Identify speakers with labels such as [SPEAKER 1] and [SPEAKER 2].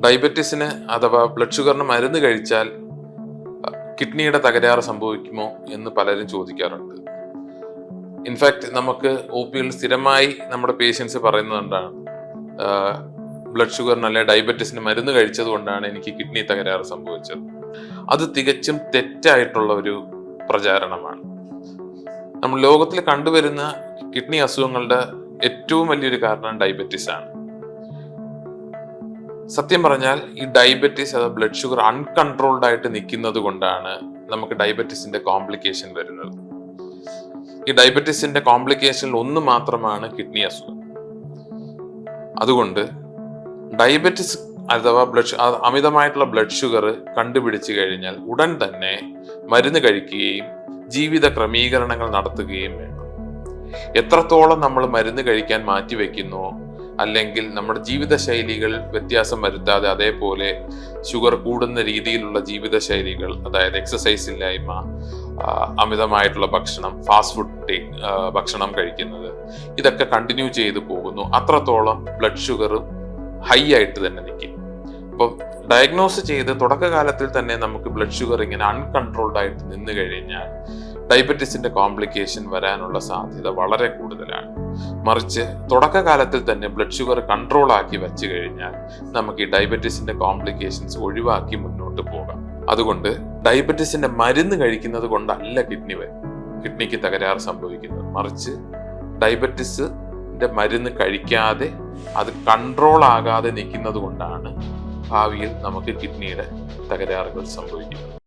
[SPEAKER 1] ഡയബറ്റീസിന് അഥവാ ബ്ലഡ് ഷുഗറിന് മരുന്ന് കഴിച്ചാൽ കിഡ്നിയുടെ തകരാറ് സംഭവിക്കുമോ എന്ന് പലരും ചോദിക്കാറുണ്ട്. ഇൻഫാക്ട് നമുക്ക് ഒ പിയിൽ സ്ഥിരമായി നമ്മുടെ പേഷ്യൻസ് പറയുന്നതുകൊണ്ടാണ് ബ്ലഡ് ഷുഗറിന് അല്ലെ ഡയബറ്റീസിന് മരുന്ന് കഴിച്ചത് കൊണ്ടാണ് എനിക്ക് കിഡ്നി തകരാറ് സംഭവിച്ചത്. അത് തികച്ചും തെറ്റായിട്ടുള്ള ഒരു പ്രചാരണമാണ്. നമ്മൾ ലോകത്തിൽ കണ്ടുവരുന്ന കിഡ്നി അസുഖങ്ങളുടെ ഏറ്റവും വലിയൊരു കാരണം ഡയബറ്റീസ് ആണ്. സത്യം പറഞ്ഞാൽ ഈ ഡയബറ്റീസ് അഥവാ ബ്ലഡ് ഷുഗർ അൺകൺട്രോൾഡ് ആയിട്ട് നിൽക്കുന്നത് കൊണ്ടാണ് നമുക്ക് ഡയബറ്റീസിന്റെ കോംപ്ലിക്കേഷൻ വരുന്നത്. ഈ ഡയബറ്റീസിന്റെ കോംപ്ലിക്കേഷനിൽ ഒന്ന് മാത്രമാണ് കിഡ്നി അസുഖം. അതുകൊണ്ട് ഡയബറ്റീസ് അഥവാ അമിതമായിട്ടുള്ള ബ്ലഡ് ഷുഗർ കണ്ടുപിടിച്ചു കഴിഞ്ഞാൽ ഉടൻ തന്നെ മരുന്ന് കഴിക്കുകയും ജീവിത ക്രമീകരണങ്ങൾ നടത്തുകയും വേണം. എത്രത്തോളം നമ്മൾ മരുന്ന് കഴിക്കാൻ മാറ്റിവെക്കുന്നോ, അല്ലെങ്കിൽ നമ്മുടെ ജീവിതശൈലികൾ വ്യത്യാസം വരുത്താതെ അതേപോലെ ഷുഗർ കൂടുന്ന രീതിയിലുള്ള ജീവിതശൈലികൾ, അതായത് എക്സസൈസ് ഇല്ലായ്മ, അമിതമായിട്ടുള്ള ഭക്ഷണം, ഫാസ്റ്റ് ഫുഡ് ഭക്ഷണം കഴിക്കുന്നത്, ഇതൊക്കെ കണ്ടിന്യൂ ചെയ്തു പോകുന്നു, അത്രത്തോളം ബ്ലഡ് ഷുഗറും ഹൈ ആയിട്ട് തന്നെ നിൽക്കും. അപ്പം ഡയഗ്നോസ് ചെയ്ത് തുടക്കകാലത്തിൽ തന്നെ നമുക്ക് ബ്ലഡ് ഷുഗർ ഇങ്ങനെ അൺകൺട്രോൾഡ് ആയിട്ട് നിന്ന് കഴിഞ്ഞാൽ ഡയബറ്റീസിന്റെ കോംപ്ലിക്കേഷൻ വരാനുള്ള സാധ്യത വളരെ കൂടുതലാണ്. മറിച്ച് തുടക്കകാലത്തിൽ തന്നെ ബ്ലഡ് ഷുഗർ കൺട്രോൾ ആക്കി വെച്ച് കഴിഞ്ഞാൽ നമുക്ക് ഈ ഡയബറ്റീസിന്റെ കോംപ്ലിക്കേഷൻസ് ഒഴിവാക്കി മുന്നോട്ട് പോകാം. അതുകൊണ്ട് ഡയബറ്റീസിന്റെ മരുന്ന് കഴിക്കുന്നത് കൊണ്ടല്ല കിഡ്നിക്ക് തകരാറ് സംഭവിക്കുന്നത്. മറിച്ച് ഡയബറ്റീസിന്റെ മരുന്ന് കഴിക്കാതെ അത് കൺട്രോൾ ആകാതെ നിൽക്കുന്നത് കൊണ്ടാണ് ഭാവിയിൽ നമുക്ക് കിഡ്നിയുടെ തകരാറുകൾ സംഭവിക്കുന്നത്.